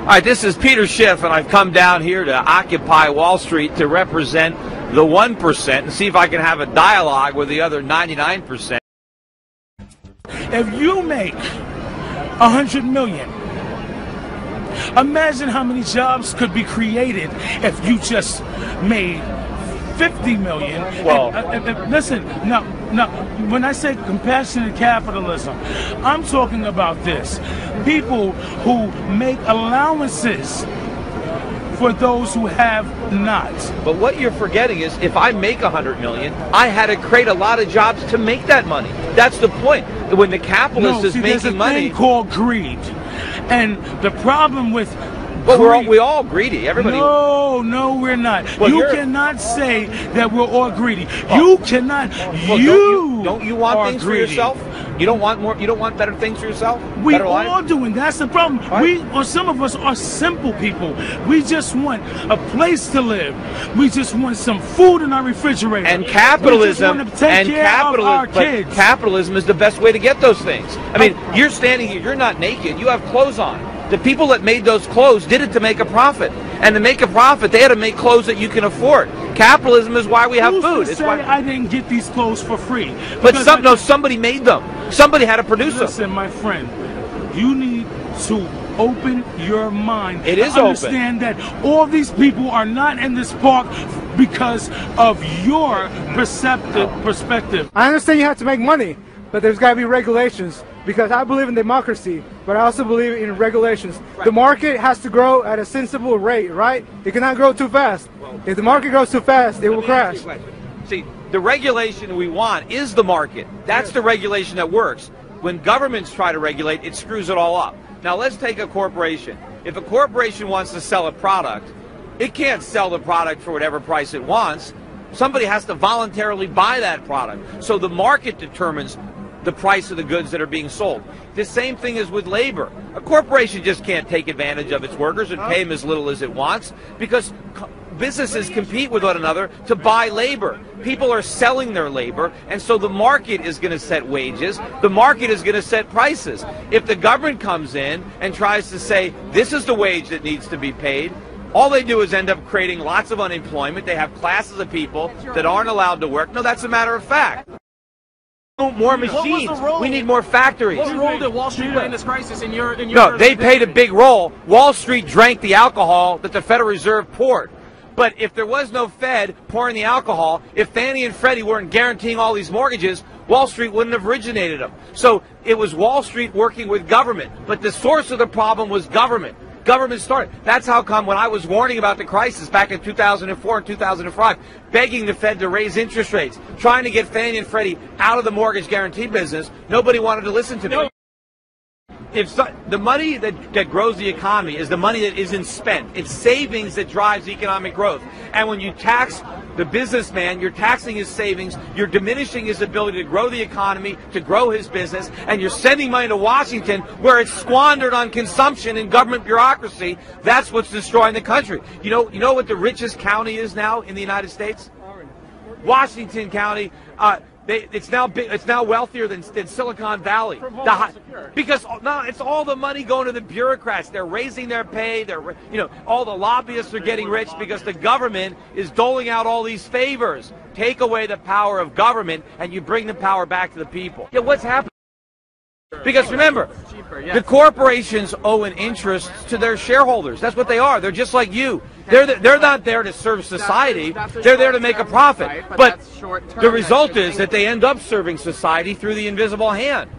All right, this is Peter Schiff, and I've come down here to occupy Wall Street to represent the 1% and see if I can have a dialogue with the other 99%. If you make 100 million, imagine how many jobs could be created if you just made 50 million. Well, listen, no, when I say compassionate capitalism, I'm talking about this. People who make allowances for those who have not. But what you're forgetting is, if I make 100 million, I had to create a lot of jobs to make that money. That's the point. When the capitalist is making money, there's a thing called greed, and the problem with well, we're all greedy. Everybody. No, we're not. Well, you cannot say that we're all greedy. Oh. You cannot. Well, don't you want things greedy. for yourself? You don't want more. You don't want better things for yourself. We better all life? do, and that's the problem. Right. Or some of us are simple people. We just want a place to live. We just want some food in our refrigerator. And capitalism, we just want to take care of our kids. Capitalism is the best way to get those things. I mean, you're standing here. You're not naked. You have clothes on. The people that made those clothes did it to make a profit. And to make a profit, they had to make clothes that you can afford. Capitalism is why we have food. It's why I didn't get these clothes for free. But somebody made them. Somebody had to produce them. Listen, my friend, you need to open your mind. It is understand that all these people are not in this park because of your perspective. I understand you have to make money, but there's got to be regulations. Because I believe in democracy, but I also believe in regulations. Right. The market has to grow at a sensible rate, right? It cannot grow too fast. If the market grows too fast, it will crash. See, the regulation we want is the market. That's the regulation that works. When governments try to regulate, it screws it all up. Now let's take a corporation. If a corporation wants to sell a product, it can't sell the product for whatever price it wants. Somebody has to voluntarily buy that product. So the market determines the price of the goods that are being sold. The same thing is with labor. A corporation just can't take advantage of its workers and pay them as little as it wants, because businesses compete with one another to buy labor. People are selling their labor, and so the market is going to set wages. The market is going to set prices. If the government comes in and tries to say, this is the wage that needs to be paid, all they do is end up creating lots of unemployment. They have classes of people that aren't allowed to work. No, that's a matter of fact. More machines. We need more factories. What role did Wall Street play in this crisis? No, they played a big role. Wall Street drank the alcohol that the Federal Reserve poured. But if there was no Fed pouring the alcohol, if Fannie and Freddie weren't guaranteeing all these mortgages, Wall Street wouldn't have originated them. So it was Wall Street working with government. But the source of the problem was government. Government started. That's how come when I was warning about the crisis back in 2004 and 2005, begging the Fed to raise interest rates, trying to get Fannie and Freddie out of the mortgage guarantee business, nobody wanted to listen to me. The money that grows the economy is the money that isn't spent. It's savings that drives economic growth. And when you tax the businessman, you're taxing his savings, you're diminishing his ability to grow the economy, to grow his business, and you're sending money to Washington where it's squandered on consumption and government bureaucracy. That's what's destroying the country. You know what the richest county is now in the United States? Washington County. It's now wealthier than Silicon Valley. Because it's all the money going to the bureaucrats. They're raising their pay. All the lobbyists are getting rich because the government is doling out all these favors. Take away the power of government and you bring the power back to the people. Yeah, what's happening? Because remember, the corporations owe an interest to their shareholders. That's what they are. They're just like you. They're not there to serve society. They're there to make a profit. But the result is that they end up serving society through the invisible hand.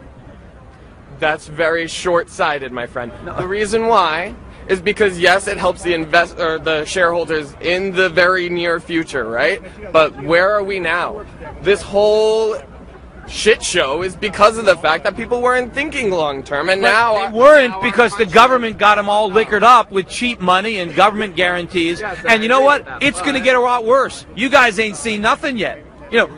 That's very short-sighted, my friend. The reason why is because, yes, it helps the shareholders in the very near future, right? But where are we now? This whole shit show is because of the fact that people weren't thinking long term, and now they weren't, because the government got them all liquored up with cheap money and government guarantees. And you know what? It's going to get a lot worse. You guys ain't seen nothing yet.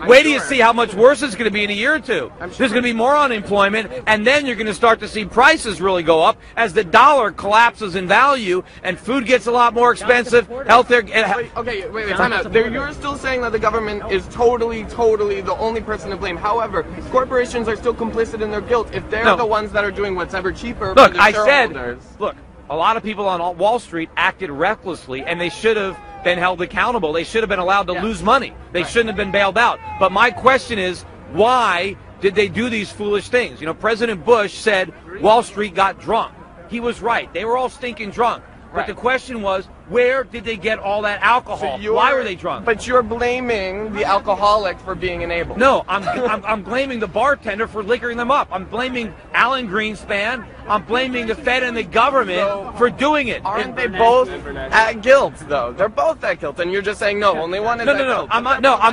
Wait till you see how much worse it's going to be in a year or two. There's going to be more unemployment, and then you're going to start to see prices really go up as the dollar collapses in value and food gets a lot more expensive. Healthcare. Okay, wait, time out. You're still saying that the government is totally the only person to blame. However, corporations are still complicit in their guilt if they're the ones that are doing what's ever cheaper for the shareholders. Look, a lot of people on Wall Street acted recklessly, and they should have been held accountable. They should have been allowed to lose money. They shouldn't have been bailed out. But my question is, why did they do these foolish things? You know, President Bush said Wall Street got drunk. He was right. They were all stinking drunk. But the question was, where did they get all that alcohol? So why were they drunk? But you're blaming the alcoholic for being enabled. No, I'm blaming the bartender for liquoring them up. I'm blaming Alan Greenspan. I'm blaming the Fed and the government for doing it. Aren't they both at guilt, though? They're both at guilt, and you're just saying, no, only one is at guilt. I'm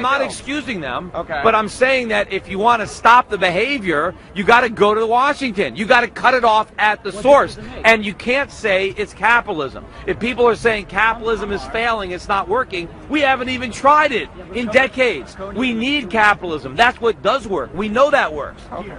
not excusing them. Okay. But I'm saying that if you want to stop the behavior, you got to go to Washington. You got to cut it off at the source. And you can't say it's capitalism. If people are saying capitalism is failing, it's not working, we haven't even tried it in decades. We need capitalism. That's what does work. We know that works. Okay.